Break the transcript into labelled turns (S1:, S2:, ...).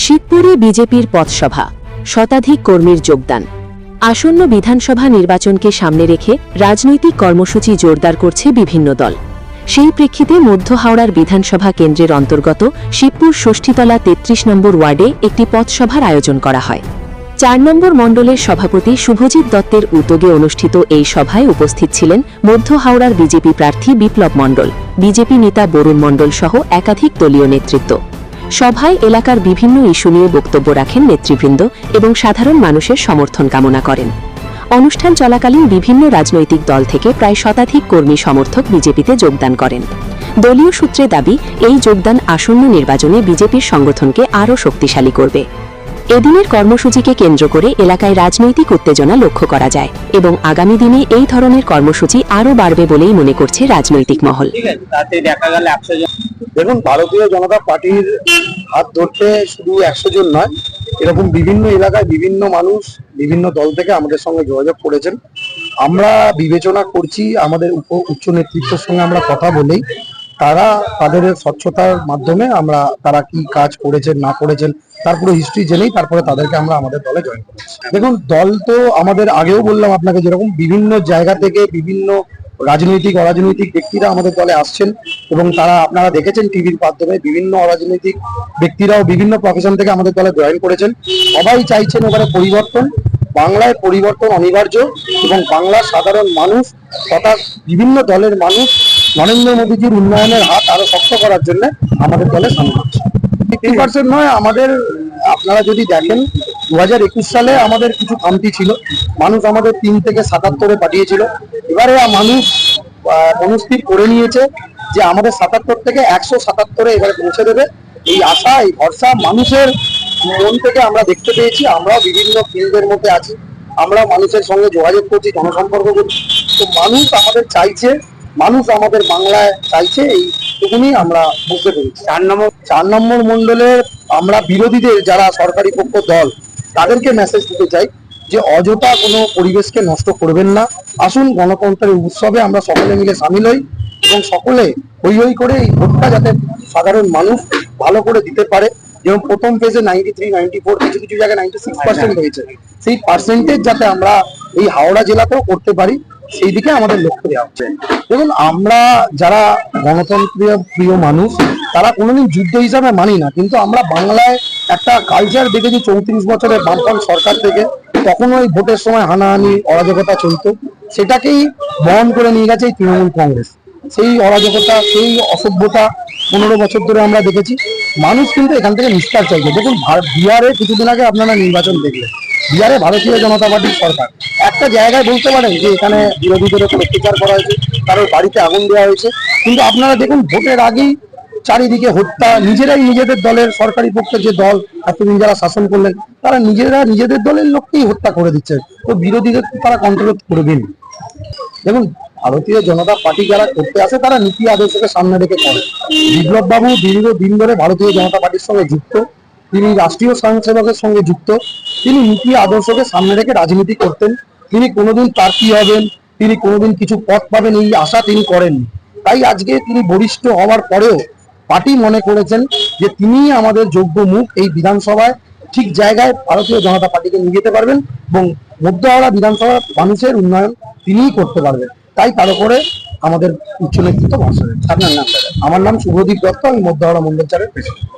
S1: শিবপুরে বিজেপির পথসভা, শতাধিক কর্মীর যোগদান। আসন্ন বিধানসভা নির্বাচনকে সামনে রেখে রাজনৈতিক কর্মসূচি জোরদার করছে বিভিন্ন দল। সেই প্রেক্ষিতে মধ্য হাওড়ার বিধানসভা কেন্দ্রের অন্তর্গত শিবপুর ষষ্ঠীতলা ৩৩ নম্বর ওয়ার্ডে একটি পথসভার আয়োজন করা হয়। ৪ নম্বর মণ্ডলের সভাপতি শুভজিৎ দত্তের উদ্যোগে অনুষ্ঠিত এই সভায় উপস্থিত ছিলেন মধ্য হাওড়ার বিজেপি প্রার্থী বিপ্লব মণ্ডল, বিজেপি নেতা বরুণ মণ্ডল সহ একাধিক দলীয় নেতৃত্ব। সভায় এলাকার বিভিন্ন ইস্যু নিয়ে বক্তব্য রাখেন নেতৃবৃন্দ এবং সাধারণ মানুষের সমর্থন কামনা করেন। অনুষ্ঠান চলাকালীন বিভিন্ন রাজনৈতিক দল থেকে প্রায় শতাধিক কর্মী সমর্থক বিজেপিতে যোগদান করেন। দলীয় সূত্রে দাবি, এই যোগদান আসন্ন নির্বাচনে বিজেপির সংগঠনকে আরও শক্তিশালী করবে। এদিনের কর্মসূচিকে কেন্দ্র করে এলাকায় রাজনৈতিক উত্তেজনা লক্ষ্য করা যায় এবং আগামী দিনে এই ধরনের কর্মসূচি আরও বাড়বে বলেই মনে করছে রাজনৈতিক মহল।
S2: দেখুন, ভারতীয় জনতা পার্টির হাত ধরতে শুধু 100 জন নয়, এরকম বিভিন্ন এলাকায় বিভিন্ন মানুষ বিভিন্ন দল থেকে আমাদের সঙ্গে যোগাযোগ করেছেন। আমরা বিবেচনা করছি, আমাদের উচ্চ নেতৃত্বের সঙ্গে আমরা কথা বলেই তারা তাদের স্বচ্ছতার মাধ্যমে আমরা তারা কি কাজ করেছেন না করেছেন তার পুরো হিস্ট্রি জেনেই তারপরে তাদেরকে আমরা আমাদের দলে জয়েন করেছি। দেখুন, দল তো আমাদের আগেও বললাম আপনাকে, যেরকম বিভিন্ন জায়গা থেকে বিভিন্ন রাজনৈতিক অরাজনৈতিক ব্যক্তিরা আমাদের দলে আসছেন এবং তারা আপনারা দেখেছেন টিভির মাধ্যমে বিভিন্ন অরাজনৈতিক ব্যক্তিরাও বিভিন্ন প্রফেশন থেকে আমাদের দলে জয়েন করেছেন। সবাই চাইছেন এবারে পরিবর্তন, বাংলায় পরিবর্তন অনিবার্য এবং বাংলার সাধারণ মানুষ তথা বিভিন্ন দলের মানুষ নরেন্দ্র মোদীজির উন্নয়নের হাত আরো শক্ত করার জন্য আমাদের দলে সামিল হচ্ছে। 50% নয়, আমাদের আপনারা যদি দেখেন 2021 সালে আমাদের কিছু কমতি ছিল, মানুষ আমাদের 3 থেকে 77-এ পাঠিয়েছিল। এবারে মানুষ মনস্থির করে নিয়েছে যে আমাদের 77 থেকে 177-এ এবারে পৌঁছে দেবে। এই আশা, এই ভরসা মানুষের মন থেকে আমরা দেখতে পেয়েছি। আমরাও বিভিন্ন ফিল্ডের মধ্যে আছি, আমরা মানুষের সঙ্গে যোগাযোগ করছি, জনসম্পর্ক করছি। তো মানুষ আমাদের চাইছে, মানুষ আমাদের বাংলায় চাইছে, এইটুকুনি আমরা বুঝতে পেরেছি। 4 নম্বর মণ্ডলের আমরা বিরোধীদের যারা সরকারি পক্ষ দল তাদেরকে মেসেজ দিতে চাই যে অযথা কোনো পরিবেশকে নষ্ট করবেন না। আসুন, গণতন্ত্রের উৎসবে আমরা সকলে মিলে সামিল হই এবং সকলে হই হই করে এই ভোটটা যাতে সাধারণ মানুষ ভালো করে দিতে পারে। যেমন প্রথম ফেজে 93, 94, কিছু কিছু জায়গায় 96% হয়েছে, সেই পার্সেন্টেজ যাতে আমরা এই হাওড়া জেলাতেও করতে পারি সেই দিকে আমাদের লক্ষ্য দেওয়া হচ্ছে। দেখুন, আমরা যারা গণতন্ত্রের প্রিয় মানুষ তারা কোনোদিন যুদ্ধ হিসাবে মানি না, কিন্তু আমরা বাংলায় একটা কালচার দেখেছি 34 বছরের বামফ্রন্ট সরকার থেকে। তখন ওই ভোটের সময় হানাহানি অরাজকতা চলতো, সেটাকেই বহন করে নিয়ে গেছে এই তৃণমূল কংগ্রেস। সেই অরাজকতা, সেই অসভ্যতা 15 বছর ধরে আমরা দেখেছি। মানুষ কিন্তু এখান থেকে নিস্তার চাইছে। দেখুন, বিহারে কিছুদিন আগে আপনারা নির্বাচন দেখলেন, বিহারে ভারতীয় জনতা পার্টির সরকার। একটা জায়গায় বলতে পারেন যে এখানে বিরোধীদের উপর অত্যাচার করা হয়েছে, কারোর বাড়িতে আগুন দেওয়া হয়েছে, কিন্তু আপনারা দেখুন ভোটের আগেই চারিদিকে হত্যা। নিজেরাই নিজেদের দলের সরকারি পক্ষের যে দল এতদিন যারা শাসন করলেন তারা নিজেরা নিজেদের দলের লোককেই হত্যা করে দিচ্ছে। তো বিরোধীদের তারা কন্ট্রোল করবেন। দেখুন, ভারতীয় জনতা পার্টি যারা করতে আসে তারা নীতি আদর্শকে সামনে রেখে করে। বিপ্লব বাবু দীর্ঘদিন ধরে ভারতীয় জনতা পার্টির সঙ্গে যুক্ত, তিনি রাষ্ট্রীয় স্বয়ংসেবকের সঙ্গে যুক্ত। তিনি নীতি আদর্শকে সামনে রেখে রাজনীতি করতেন। তিনি কোনোদিন প্রার্থী হবেন, তিনি কোনোদিন কিছু পদ পাবেন এই আশা তিনি করেননি। তাই আজকে তিনি বরিষ্ঠ হওয়ার পরেও পার্টি মনে করেছেন যে তিনি আমাদের যোগ্য মুখ, এই বিধানসভায় ঠিক জায়গায় ভারতীয় জনতা পার্টিকে নিয়ে যেতে পারবেন এবং মধ্য হাওড়া বিধানসভার মানুষের উন্নয়ন তিনিই করতে পারবেন। তাই তার উপরে আমাদের উচ্চ নেতৃত্ব ভরসা। আপনার নাম? আমার নাম শুভদীপ দত্ত, আমি মধ্য হাওড়া মন্ডল 4-এর প্রেসিডেন্ট।